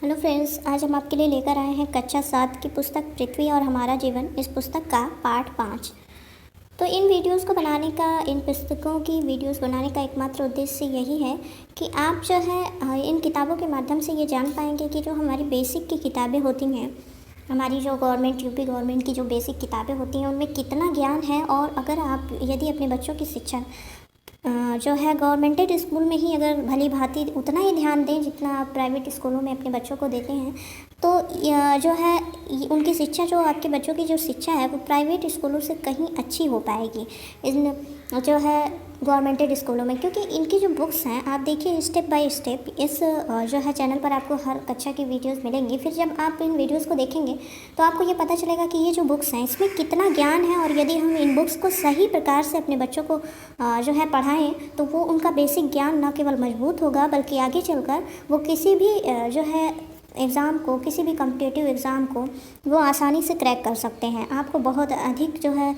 Hello friends, आज हम आपके लिए लेकर आए हैं कक्षा 7 की पुस्तक पृथ्वी और हमारा जीवन। इस पुस्तक का पार्ट 5। तो इन वीडियोस को बनाने का, इन पुस्तकों की वीडियोस बनाने का एकमात्र उद्देश्य यही है कि आप जो है इन किताबों के माध्यम से ये जान पाएंगे कि जो हमारी बेसिक की किताबें होती हैं, हमारी जो गवर्नमेंट यूपी गवर्नमेंट की जो बेसिक किताबें होती हैं उनमें कितना ज्ञान है। और अगर आप यदि अपने बच्चों की शिक्षा जो है गवर्नमेंटेड स्कूल में ही अगर भली भांति उतना ही ध्यान दें जितना आप प्राइवेट स्कूलों में अपने बच्चों को देते हैं, तो जो है उनकी शिक्षा, जो आपके बच्चों की जो शिक्षा है वो प्राइवेट स्कूलों से कहीं अच्छी हो पाएगी इन जो है गवर्नमेंटेड स्कूलों में। क्योंकि इनकी जो बुक्स हैं, आप देखिए स्टेप बाय स्टेप इस जो है चैनल पर आपको हर कक्षा की वीडियोस मिलेंगी। फिर जब आप इन वीडियोस को देखेंगे तो आपको ये पता चलेगा कि ये जो बुक्स हैं इसमें कितना ज्ञान है। और यदि हम इन बुक्स को सही प्रकार से अपने बच्चों को जो है पढ़ाएं तो वो उनका बेसिक ज्ञान न केवल मजबूत होगा बल्कि आगे चलकर वो किसी भी जो है एग्ज़ाम को, किसी भी कॉम्पिटिटिव एग्ज़ाम को वो आसानी से क्रैक कर सकते हैं। आपको बहुत अधिक जो है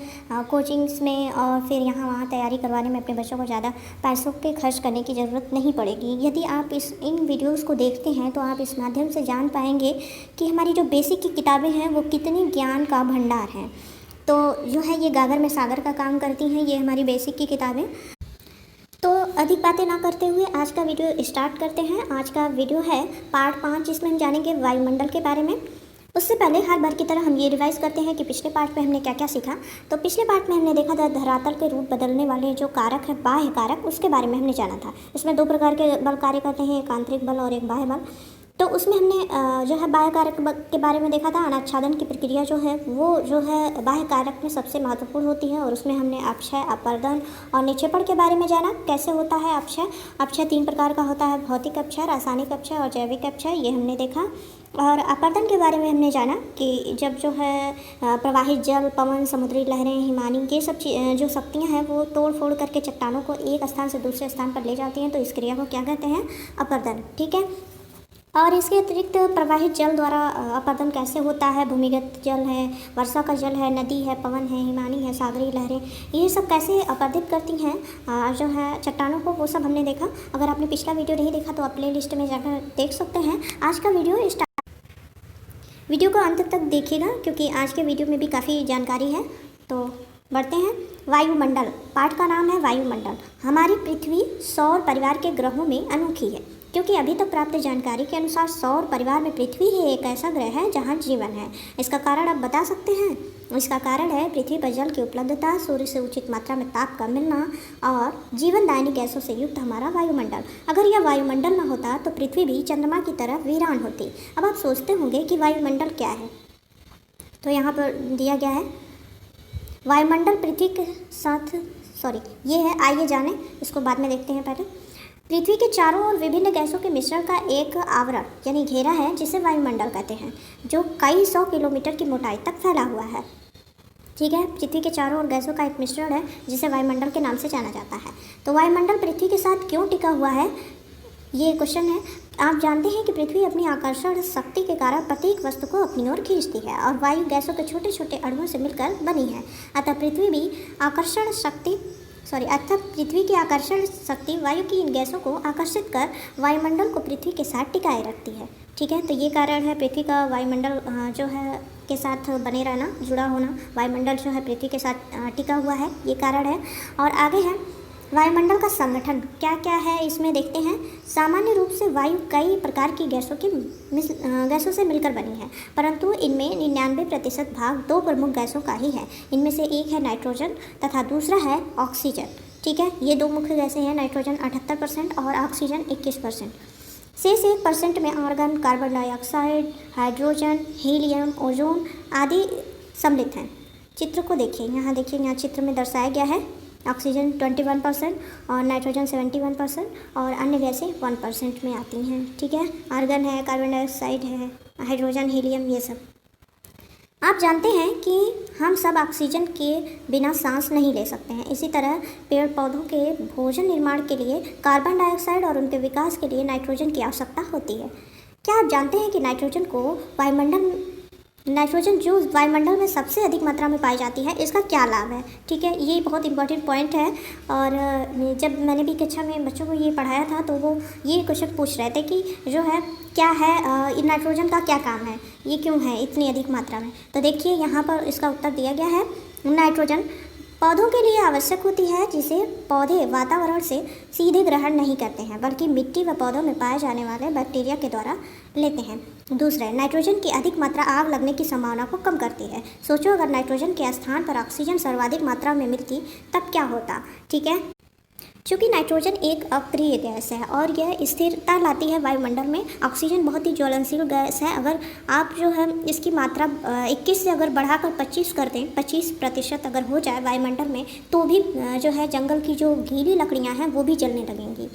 कोचिंग्स में और फिर यहाँ वहाँ तैयारी करवाने में अपने बच्चों को ज़्यादा पैसों के खर्च करने की ज़रूरत नहीं पड़ेगी। यदि आप इन वीडियोस को देखते हैं तो आप इस माध्यम से जान पाएंगे कि हमारी जो बेसिक की किताबें हैं वो कितनी ज्ञान का भंडार हैं। तो जो है ये गागर में सागर का काम करती हैं ये हमारी बेसिक की किताबें। तो अधिक बातें ना करते हुए आज का वीडियो स्टार्ट करते हैं। आज का वीडियो है पार्ट 5, जिसमें हम जानेंगे वायुमंडल के बारे में। उससे पहले हर बार की तरह हम ये रिवाइज करते हैं कि पिछले पार्ट में हमने क्या क्या सीखा। तो पिछले पार्ट में हमने देखा था धरातल के रूप बदलने वाले जो कारक है, बाह्य कारक, उसके बारे में हमने जाना था। इसमें 2 प्रकार के बल कार्य करते हैं, एक आंतरिक बल और एक बाह्य बल। तो उसमें हमने जो है बाह्य कारक के बारे में देखा था। अनाच्छादन की प्रक्रिया जो है वो जो है बाह्य कारक में सबसे महत्वपूर्ण होती है। और उसमें हमने अपक्षय, अपवर्तन और निक्षेपण के बारे में जाना। कैसे होता है अपक्षय? अपक्षय 3 प्रकार का होता है, भौतिक अपक्षय, रासायनिक अपक्षय और जैविक अपक्षय, ये हमने देखा। और अपवर्तन के बारे में हमने जाना कि जब जो है प्रवाहित जल, पवन, समुद्री लहरें, हिमानी, ये सब जो शक्तियाँ हैं वो तोड़ फोड़ करके चट्टानों को एक स्थान से दूसरे स्थान पर ले जाती हैं, तो इस क्रिया को क्या कहते हैं? अपवर्तन। ठीक है। और इसके अतिरिक्त प्रवाहित जल द्वारा अपवर्तन कैसे होता है? भूमिगत जल है, वर्षा का जल है, नदी है, पवन है, हिमानी है, सागरीय लहरें, ये सब कैसे अपवर्तित करती हैं जो है चट्टानों को, वो सब हमने देखा। अगर आपने पिछला वीडियो नहीं देखा तो आप प्ले लिस्ट में जाकर देख सकते हैं। आज का वीडियो को अंत तक देखिएगा क्योंकि आज के वीडियो में भी काफ़ी जानकारी है। तो बढ़ते हैं। वायुमंडल, पाठ का नाम है वायुमंडल। हमारी पृथ्वी सौर परिवार के ग्रहों में अनोखी है क्योंकि अभी तक प्राप्त जानकारी के अनुसार सौर परिवार में पृथ्वी ही एक ऐसा ग्रह है जहां जीवन है। इसका कारण आप बता सकते हैं? इसका कारण है पृथ्वी पर जल की उपलब्धता, सूर्य से उचित मात्रा में ताप का मिलना और जीवनदायिनी गैसों से युक्त हमारा वायुमंडल। अगर यह वायुमंडल न होता तो पृथ्वी भी चंद्रमा की तरह वीरान होती। अब आप सोचते होंगे कि वायुमंडल क्या है, तो यहाँ पर दिया गया है वायुमंडल पृथ्वी के साथ, ये है, आइए जाने इसको, बाद में देखते हैं। पहले पृथ्वी के चारों ओर विभिन्न गैसों के मिश्रण का एक आवरण यानी घेरा है जिसे वायुमंडल कहते हैं, जो कई 100 किलोमीटर की मोटाई तक फैला हुआ है। ठीक है, पृथ्वी के चारों ओर गैसों का एक मिश्रण है जिसे वायुमंडल के नाम से जाना जाता है। तो वायुमंडल पृथ्वी के साथ क्यों टिका हुआ है, ये क्वेश्चन है। आप जानते हैं कि पृथ्वी अपनी आकर्षण शक्ति के कारण प्रत्येक वस्तु को अपनी ओर खींचती है और वायु गैसों के छोटे छोटे अणुओं से मिलकर बनी है। अतः पृथ्वी की आकर्षण शक्ति वायु की इन गैसों को आकर्षित कर वायुमंडल को पृथ्वी के साथ टिकाए रखती है। ठीक है, तो ये कारण है पृथ्वी का वायुमंडल जो है के साथ बने रहना, जुड़ा होना। वायुमंडल जो है पृथ्वी के साथ टिका हुआ है, ये कारण है। और आगे है वायुमंडल का संगठन क्या क्या है, इसमें देखते हैं। सामान्य रूप से वायु कई प्रकार की गैसों से मिलकर बनी है, परंतु इनमें 99% भाग 2 प्रमुख गैसों का ही है। इनमें से एक है नाइट्रोजन तथा दूसरा है ऑक्सीजन। ठीक है, ये 2 मुख्य गैसें हैं, नाइट्रोजन 78% और ऑक्सीजन 21%। शेष 1% में argon, carbon dioxide, hydrogen, helium, ozone आदि सम्मिलित हैं। चित्र को देखिए, यहाँ देखिए, यहाँ चित्र में दर्शाया गया है। ऑक्सीजन 21% और नाइट्रोजन 71% और अन्य गैसें 1% में आती हैं। ठीक है, आर्गन है, कार्बन डाइऑक्साइड है, हाइड्रोजन, हीलियम, ये सब। आप जानते हैं कि हम सब ऑक्सीजन के बिना सांस नहीं ले सकते हैं। इसी तरह पेड़ पौधों के भोजन निर्माण के लिए कार्बन डाइऑक्साइड और उनके विकास के लिए नाइट्रोजन की आवश्यकता होती है। क्या आप जानते हैं कि नाइट्रोजन को वायुमंडल नाइट्रोजन जो वायुमंडल में सबसे अधिक मात्रा में पाई जाती है, इसका क्या लाभ है। ठीक है, ये बहुत इंपॉर्टेंट पॉइंट है। और जब मैंने भी कक्षा में बच्चों को ये पढ़ाया था तो वो ये क्वेश्चन पूछ रहे थे कि जो है क्या है नाइट्रोजन का क्या काम है, ये क्यों है इतनी अधिक मात्रा में। तो देखिए यहाँ पर इसका उत्तर दिया गया है। नाइट्रोजन पौधों के लिए आवश्यक होती है, जिसे पौधे वातावरण से सीधे ग्रहण नहीं करते हैं, बल्कि मिट्टी व पौधों में पाए जाने वाले बैक्टीरिया के द्वारा लेते हैं। दूसरा, नाइट्रोजन की अधिक मात्रा आग लगने की संभावना को कम करती है। सोचो अगर नाइट्रोजन के स्थान पर ऑक्सीजन सर्वाधिक मात्रा में मिलती तब क्या होता। ठीक है, चूँकि नाइट्रोजन एक अक्रिय गैस है और यह स्थिरता लाती है वायुमंडल में। ऑक्सीजन बहुत ही ज्वलनशील गैस है। अगर आप जो है इसकी मात्रा 21 से अगर बढ़ाकर 25 कर दें, 25% अगर हो जाए वायुमंडल में, तो भी जो है जंगल की जो गीली लकड़ियाँ हैं वो भी जलने लगेंगी।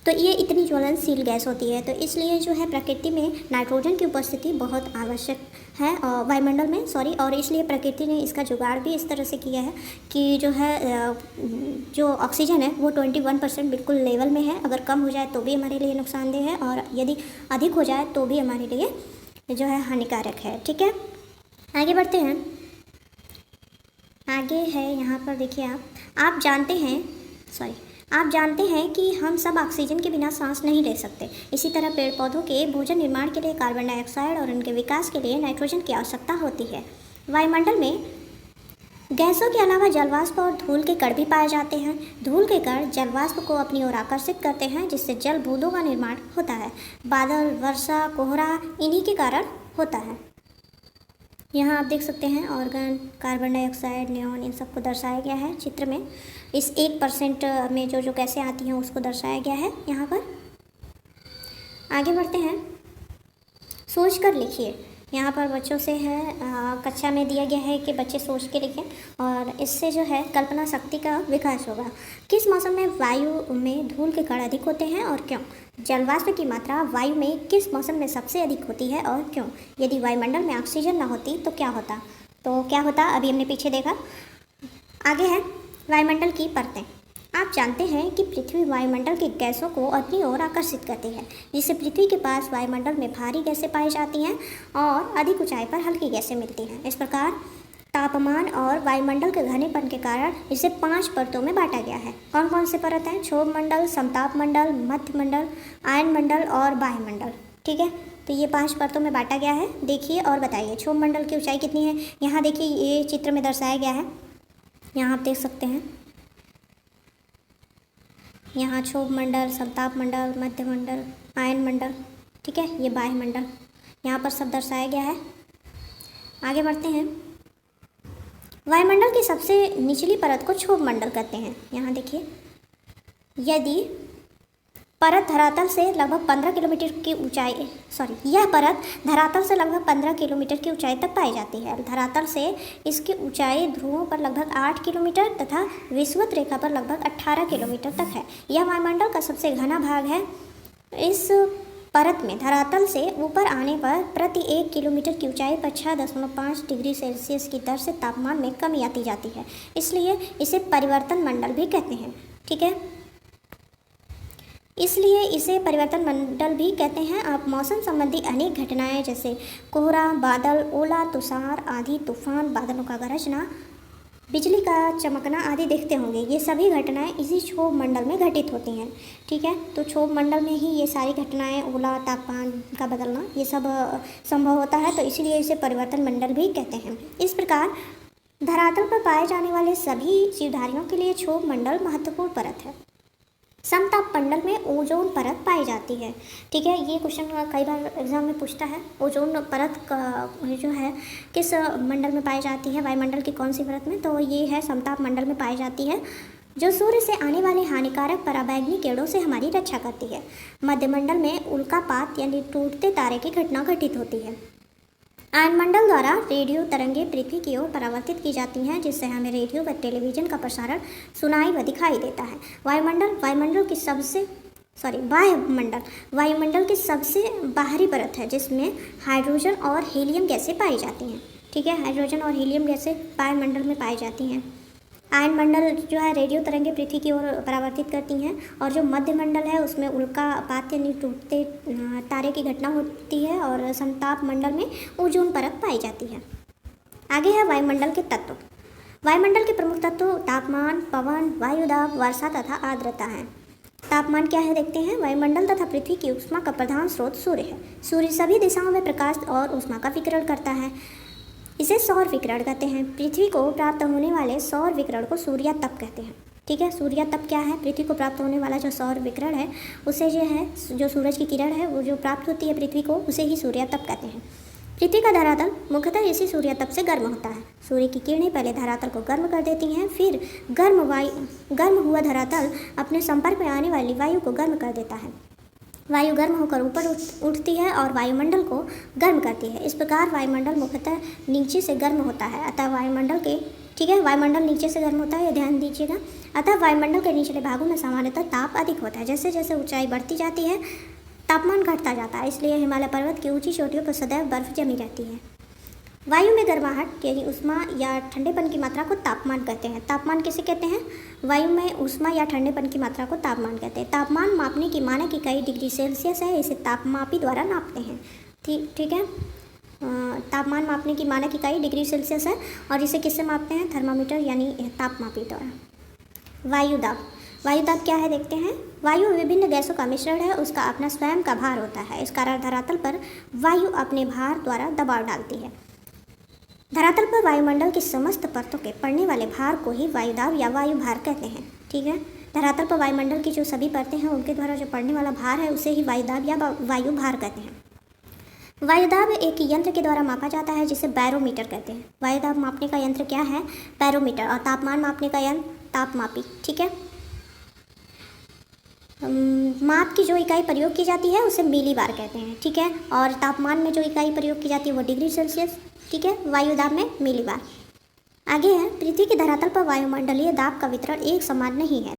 तो ये इतनी ज्वलनशील गैस होती है। तो इसलिए जो है प्रकृति में नाइट्रोजन की उपस्थिति बहुत आवश्यक है वायुमंडल में, और इसलिए प्रकृति ने इसका जुगाड़ भी इस तरह से किया है कि जो है जो ऑक्सीजन है वो 21% बिल्कुल लेवल में है। अगर कम हो जाए तो भी हमारे लिए नुकसानदेह है, और यदि अधिक हो जाए तो भी हमारे लिए जो है हानिकारक है। ठीक है, आगे बढ़ते हैं। आगे है यहाँ पर देखिए, आप जानते हैं कि हम सब ऑक्सीजन के बिना सांस नहीं ले सकते। इसी तरह पेड़ पौधों के भोजन निर्माण के लिए कार्बन डाइऑक्साइड और उनके विकास के लिए नाइट्रोजन की आवश्यकता होती है। वायुमंडल में गैसों के अलावा जलवाष्प और धूल के कण भी पाए जाते हैं। धूल के कण जलवाष्प को अपनी ओर आकर्षित करते हैं, जिससे जल बूंदों का निर्माण होता है। बादल, वर्षा, कोहरा इन्हीं के कारण होता है। यहाँ आप देख सकते हैं ऑर्गन, कार्बन डाइऑक्साइड, नियॉन, इन सबको दर्शाया गया है चित्र में। इस 1% में जो गैसें आती हैं उसको दर्शाया गया है यहाँ पर। आगे बढ़ते हैं। सोच कर लिखिए। यहाँ पर बच्चों से है कक्षा में दिया गया है कि बच्चे सोच के लिखें, और इससे जो है कल्पना शक्ति का विकास होगा। किस मौसम में वायु में धूल के कण अधिक होते हैं और क्यों? जलवाष्प की मात्रा वायु में किस मौसम में सबसे अधिक होती है और क्यों? यदि वायुमंडल में ऑक्सीजन न होती तो क्या होता? अभी हमने पीछे देखा। आगे है वायुमंडल की परतें। आप जानते हैं कि पृथ्वी वायुमंडल की गैसों को अपनी ओर आकर्षित करती है, जिससे पृथ्वी के पास वायुमंडल में भारी गैसें पाई जाती हैं और अधिक ऊंचाई पर हल्की गैसें मिलती हैं। इस प्रकार तापमान और वायुमंडल के घनेपन के कारण इसे 5 परतों में बांटा गया है। कौन कौन से परत हैं? क्षोभ मंडल, समताप मंडल, मध्य मंडल, आयन मंडल और बाह्यमंडल। ठीक है, तो ये 5 परतों में बांटा गया है। देखिए और बताइए क्षोभ मंडल की ऊंचाई कितनी है। यहाँ देखिए ये चित्र में दर्शाया गया है, यहाँ आप देख सकते हैं। यहाँ क्षोभ मंडल, समताप मंडल, मध्य मंडल, आयन मंडल, ठीक है, ये बाह्य मंडल यहाँ पर सब दर्शाया गया है। आगे बढ़ते हैं। वायुमंडल की सबसे निचली परत को क्षोभ मंडल कहते हैं। यहाँ देखिए, यदि परत धरातल से लगभग 15 किलोमीटर की ऊंचाई यह परत धरातल से लगभग 15 किलोमीटर की ऊंचाई तक पाई जाती है। धरातल से इसकी ऊंचाई ध्रुवों पर लगभग 8 किलोमीटर तथा विषुवत रेखा पर लगभग 18 किलोमीटर तक है। यह वायुमंडल का सबसे घना भाग है। इस परत में धरातल से ऊपर आने पर प्रति 1 किलोमीटर की ऊंचाई पर 6.5 डिग्री सेल्सियस की दर से तापमान में कमी आती जाती है, इसलिए इसे परिवर्तन मंडल भी कहते हैं। ठीक है, इसलिए इसे परिवर्तन मंडल भी कहते हैं। आप मौसम संबंधी अनेक घटनाएं जैसे कोहरा, बादल, ओला, तुषार, आंधी, तूफान, बादलों का गरजना, बिजली का चमकना आदि देखते होंगे। ये सभी घटनाएं इसी क्षोभ मंडल में घटित होती हैं। ठीक है, तो क्षोभ मंडल में ही ये सारी घटनाएं, ओला, तापमान का बदलना, ये सब संभव होता है, तो इसीलिए इसे परिवर्तन मंडल भी कहते हैं। इस प्रकार धरातल पर पाए जाने वाले सभी जीवधारियों के लिए क्षोभ मंडल महत्वपूर्ण परत है। समताप मंडल में ओजोन परत पाई जाती है। ठीक है, ये क्वेश्चन कई बार एग्जाम में पूछता है। ओजोन परत जो है किस मंडल में पाई जाती है, वायुमंडल की कौन सी परत में? तो ये है समताप मंडल में पाई जाती है, जो सूर्य से आने वाले हानिकारक पराबैंगनी किरणों से हमारी रक्षा करती है। मध्यमंडल में उल्कापात यानी टूटते तारे की घटना घटित होती है। आयनमंडल द्वारा रेडियो तरंगें पृथ्वी की ओर परावर्तित की जाती हैं, जिससे हमें रेडियो व टेलीविज़न का प्रसारण सुनाई व दिखाई देता है। वायुमंडल की सबसे बाहरी परत है, जिसमें हाइड्रोजन और हीलियम गैसें पाई जाती हैं। ठीक है, हाइड्रोजन और हीलियम गैसें वायुमंडल में पाई जाती हैं। आयन मंडल जो है रेडियो तरंगे पृथ्वी की ओर परावर्तित करती हैं, और जो मध्य मंडल है उसमें उल्कापात यानी टूटते तारे की घटना होती है, और समताप मंडल में ओजोन परत पाई जाती है। आगे है वायुमंडल के तत्व। वायुमंडल के प्रमुख तत्व तापमान, पवन, वायुदाब, वर्षा तथा आर्द्रता हैं। तापमान क्या है देखते हैं। वायुमंडल तथा पृथ्वी की ऊष्मा का प्रधान स्रोत सूर्य है। सूर्य सभी दिशाओं में प्रकाश और ऊष्मा का विकिरण करता है, इसे सौर विकिरण कहते हैं। पृथ्वी को प्राप्त होने वाले सौर विकिरण को सूर्यातप कहते हैं। ठीक है, सूर्यातप क्या है। पृथ्वी को प्राप्त होने वाला जो सौर विकिरण है उसे जो है, जो सूरज की किरण है वो जो प्राप्त होती है पृथ्वी को, उसे ही सूर्यातप कहते हैं। पृथ्वी का धरातल मुख्यतः इसी सूर्यातप से गर्म होता है। सूर्य की किरणें पहले धरातल को गर्म कर देती हैं, फिर गर्म हुआ धरातल अपने संपर्क में आने वाली वायु को गर्म कर देता है। वायु गर्म होकर ऊपर उठती है और वायुमंडल को गर्म करती है। इस प्रकार वायुमंडल मुख्यतः नीचे से गर्म होता है। अतः वायुमंडल के वायुमंडल नीचे से गर्म होता है, ध्यान दीजिएगा। अतः वायुमंडल के निचले भागों में सामान्यतः ताप अधिक होता है। जैसे जैसे ऊंचाई बढ़ती जाती है तापमान घटता जाता है, इसलिए हिमालय पर्वत की ऊंची चोटियों पर सदैव बर्फ जमी रहती है। वायु में गर्माहट यानी ऊष्मा या ठंडेपन की मात्रा को तापमान कहते हैं। तापमान किसे कहते हैं। वायु में ऊष्मा या ठंडेपन की मात्रा को तापमान कहते हैं। तापमान मापने की मानक इकाई डिग्री सेल्सियस है, इसे तापमापी द्वारा नापते हैं। ठीक है, तापमान मापने की मानक इकाई डिग्री सेल्सियस है, और इसे किससे मापते हैं। थर्मामीटर यानी तापमापी द्वारा। वायुदाब। वायुदाब क्या है देखते हैं। वायु विभिन्न गैसों का मिश्रण है, उसका अपना स्वयं का भार होता है। इस कारण धरातल पर वायु अपने भार द्वारा दबाव डालती है। धरातल पर वायुमंडल की समस्त परतों के पड़ने वाले भार को ही वायुदाब या वायु भार कहते हैं। ठीक है, धरातल पर वायुमंडल की जो सभी परतें हैं उनके द्वारा जो पड़ने वाला भार है उसे ही वायुदाब या वायु भार कहते हैं। वायुदाब एक यंत्र के द्वारा मापा जाता है जिसे बैरोमीटर कहते हैं। वायुदाब मापने का यंत्र क्या है, बैरोमीटर। और तापमान मापने का यंत्र तापमापी। ठीक है, माप की जो इकाई प्रयोग की जाती है उसे मिलीबार कहते हैं। ठीक है, और तापमान में जो इकाई प्रयोग की जाती है वो डिग्री सेल्सियस। ठीक है, वायुदाब में मिलीबार। आगे है, पृथ्वी के धरातल पर वायुमंडलीय दाब का वितरण एक समान नहीं है।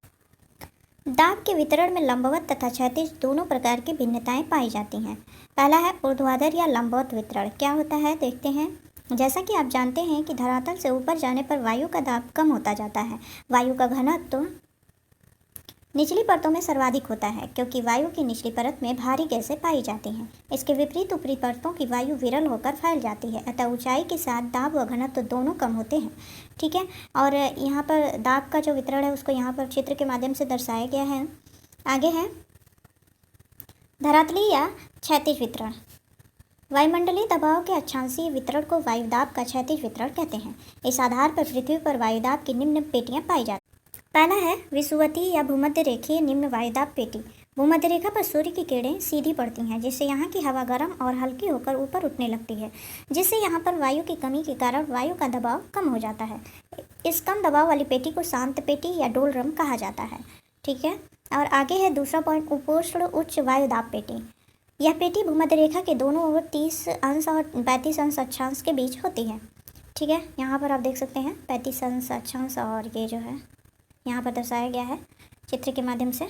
दाब के वितरण में लंबवत तथा क्षैतिज दोनों प्रकार की भिन्नताएं पाई जाती हैं। पहला है ऊर्ध्वाधर या लंबवत वितरण। क्या होता है देखते हैं। जैसा कि आप जानते हैं कि धरातल से ऊपर जाने पर वायु का दाब कम होता जाता है। वायु का घनत्व तो निचली परतों में सर्वाधिक होता है, क्योंकि वायु की निचली परत में भारी गैसें पाई जाती हैं। इसके विपरीत ऊपरी परतों की वायु विरल होकर फैल जाती है, अतः ऊंचाई के साथ दाब व घनत्व दोनों कम होते हैं। ठीक है, और यहाँ पर दाब का जो वितरण है उसको यहाँ पर चित्र के माध्यम से दर्शाया गया है। आगे है धरातलीय या क्षैतिज वितरण। वायुमंडलीय दबाव के अक्षांशीय वितरण को वायुदाब का क्षैतिज वितरण कहते हैं। इस आधार पर पृथ्वी पर वायुदाब की निम्न पेटियाँ पाई जाती हैं। पहला है विषुवतीय या भूमध्य रेखीय निम्न वायुदाब पेटी। भूमध्य रेखा पर सूर्य की किरणें सीधी पड़ती हैं, जिससे यहाँ की हवा गर्म और हल्की होकर ऊपर उठने लगती है, जिससे यहाँ पर वायु की कमी के कारण वायु का दबाव कम हो जाता है। इस कम दबाव वाली पेटी को शांत पेटी या डोलरम कहा जाता है। ठीक है, और आगे है दूसरा पॉइंट, उपोष्ण उच्च वायुदाब पेटी। यह पेटी भूमध्य रेखा के दोनों ओर 30 अंश और 35 अंश अक्षांश के बीच होती है। ठीक है, यहाँ पर आप देख सकते हैं 35 अंश अक्षांश, और ये जो है यहाँ पर दर्शाया गया है चित्र के माध्यम से।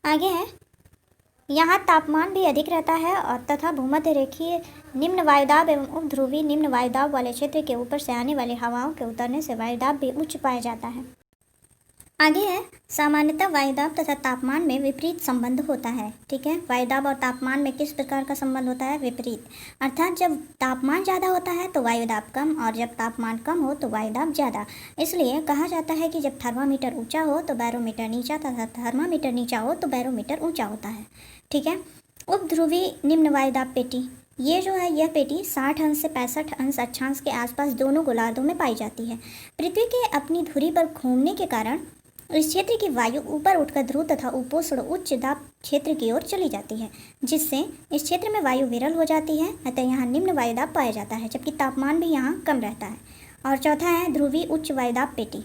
आगे है, यहाँ तापमान भी अधिक रहता है और तथा भूमध्य रेखीय निम्न वायुदाब एवं उपध्रुवी निम्न वायुदाब वाले क्षेत्र के ऊपर से आने वाली हवाओं के उतरने से वायुदाब भी उच्च पाया जाता है। आगे है, सामान्यतः वायुदाब तथा तापमान में विपरीत संबंध होता है। ठीक है, वायुदाब और तापमान में किस प्रकार का संबंध होता है, विपरीत। अर्थात जब तापमान ज़्यादा होता है तो वायुदाब कम, और जब तापमान कम हो तो वायुदाब ज़्यादा। इसलिए कहा जाता है कि जब थर्मामीटर ऊंचा हो तो बैरोमीटर नीचा तथा थर्मामीटर नीचा हो तो बैरोमीटर ऊंचा होता है। ठीक है, उपध्रुवी निम्न वायुदाब पेटी। ये जो है यह पेटी 60 अंश से 65 अंश अक्षांश के आसपास दोनों गोलार्धों में पाई जाती है। पृथ्वी के अपनी धुरी पर घूमने के कारण इस क्षेत्र की वायु ऊपर उठकर ध्रुव तथा उपोष्ण उच्च दाब क्षेत्र की ओर चली जाती है, जिससे इस क्षेत्र में वायु विरल हो जाती है, अतः यहाँ निम्न वायुदाब पाया जाता है, जबकि तापमान भी यहाँ कम रहता है। और चौथा है ध्रुवी उच्च वायुदाब पेटी।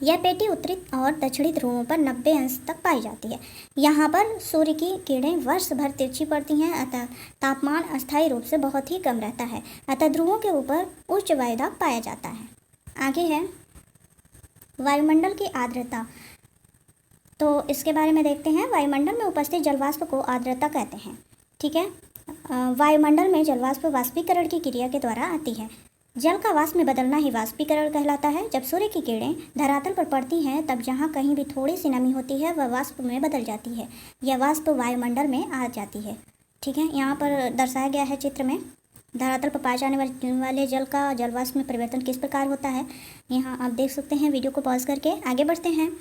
यह पेटी उत्तरी और दक्षिणी ध्रुवों पर 90 अंश तक पाई जाती है। यहाँ पर सूर्य की किरणें वर्ष भर तिरछी पड़ती हैं, अतः तापमान अस्थायी रूप से बहुत ही कम रहता है, अतः ध्रुवों के ऊपर उच्च वायुदाब पाया जाता है। आगे है वायुमंडल की आर्द्रता। तो इसके बारे में देखते हैं। वायुमंडल में उपस्थित जलवाष्प को आर्द्रता कहते हैं। ठीक है, वायुमंडल में जलवाष्प वाष्पीकरण की क्रिया के द्वारा आती है। जल का वाष्प में बदलना ही वाष्पीकरण कहलाता है। जब सूर्य की किरणें धरातल पर पड़ती हैं तब जहाँ कहीं भी थोड़ी सी नमी होती है वह वाष्प में बदल जाती है। यह वाष्प वायुमंडल में आ जाती है। ठीक है, यहाँ पर दर्शाया गया है चित्र में धरातल पर पाए जाने वाले जल का जल वाष्प में परिवर्तन किस प्रकार होता है। यहाँ आप देख सकते हैं। वीडियो को पॉज करके आगे बढ़ते हैं।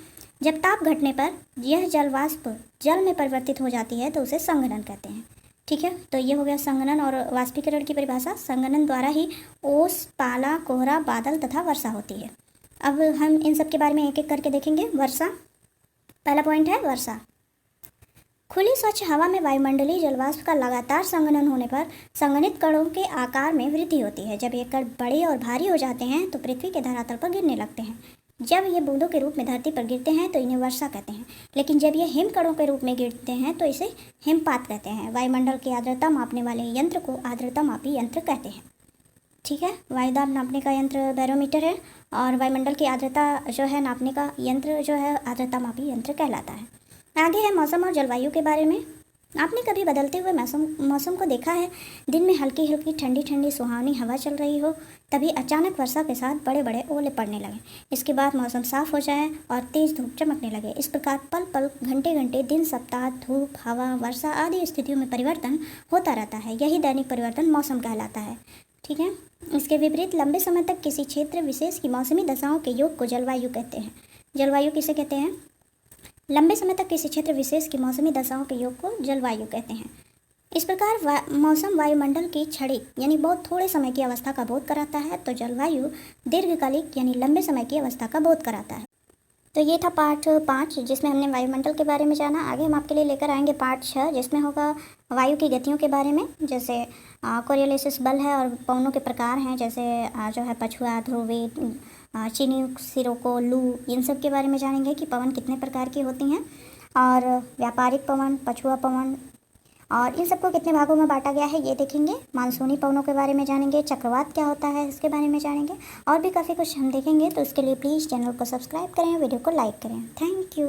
जब ताप घटने पर यह जल वाष्प जल में परिवर्तित हो जाती है तो उसे संघनन कहते हैं। ठीक है, तो ये हो गया संघनन और वाष्पीकरण की परिभाषा। संघनन द्वारा ही ओस, पाला, कोहरा, बादल तथा वर्षा होती है। अब हम इन सब के बारे में एक एक करके देखेंगे। वर्षा, पहला पॉइंट है वर्षा। खुली स्वच्छ हवा में वायुमंडलीय जलवाष्प का लगातार संघनन होने पर संघनित कणों के आकार में वृद्धि होती है। जब ये कण बड़े और भारी हो जाते हैं तो पृथ्वी के धरातल पर गिरने लगते हैं। जब ये बूंदों के रूप में धरती पर गिरते हैं तो इन्हें वर्षा कहते हैं, लेकिन जब ये हिमकणों के रूप में गिरते हैं तो इसे हिमपात कहते हैं। वायुमंडल की आर्द्रता मापने वाले यंत्र को आर्द्रता मापी यंत्र कहते हैं। ठीक है, वायुदाब नापने का यंत्र बैरोमीटर है और वायुमंडल की आर्द्रता जो है नापने का यंत्र जो है आर्द्रता मापी यंत्र कहलाता है। आगे है मौसम और जलवायु के बारे में। आपने कभी बदलते हुए मौसम को देखा है? दिन में हल्की हल्की ठंडी ठंडी सुहावनी हवा चल रही हो, तभी अचानक वर्षा के साथ बड़े बड़े ओले पड़ने लगे। इसके बाद मौसम साफ हो जाए और तेज धूप चमकने लगे। इस प्रकार पल पल, घंटे घंटे, दिन, सप्ताह, धूप, हवा, वर्षा आदि स्थितियों में परिवर्तन होता रहता है। यही दैनिक परिवर्तन मौसम कहलाता है। ठीक है, इसके विपरीत लंबे समय तक किसी क्षेत्र विशेष की मौसमी दशाओं के योग को जलवायु कहते हैं। जलवायु किसे कहते हैं? लंबे समय तक किसी क्षेत्र विशेष की मौसमी दशाओं के योग को जलवायु कहते हैं। इस प्रकार मौसम वायुमंडल की छड़ी यानी बहुत थोड़े समय की अवस्था का बोध कराता है, तो जलवायु दीर्घकालिक यानी लंबे समय की अवस्था का बोध कराता है। तो ये था पार्ट 5 जिसमें हमने वायुमंडल के बारे में जाना। आगे हम आपके लिए लेकर आएंगे पार्ट 6 जिसमें होगा वायु की गतियों के बारे में, जैसे कोरियोलिस बल है और पवनों के प्रकार हैं, जैसे जो है पछुआ, ध्रुवी, चीनी, सिरोको, लू, इन सब के बारे में जानेंगे कि पवन कितने प्रकार की होती हैं, और व्यापारिक पवन, पछुआ पवन और इन सबको कितने भागों में बांटा गया है ये देखेंगे। मानसूनी पवनों के बारे में जानेंगे, चक्रवात क्या होता है इसके बारे में जानेंगे और भी काफ़ी कुछ हम देखेंगे। तो इसके लिए प्लीज़ चैनल को सब्सक्राइब करें, वीडियो को लाइक करें। Thank you.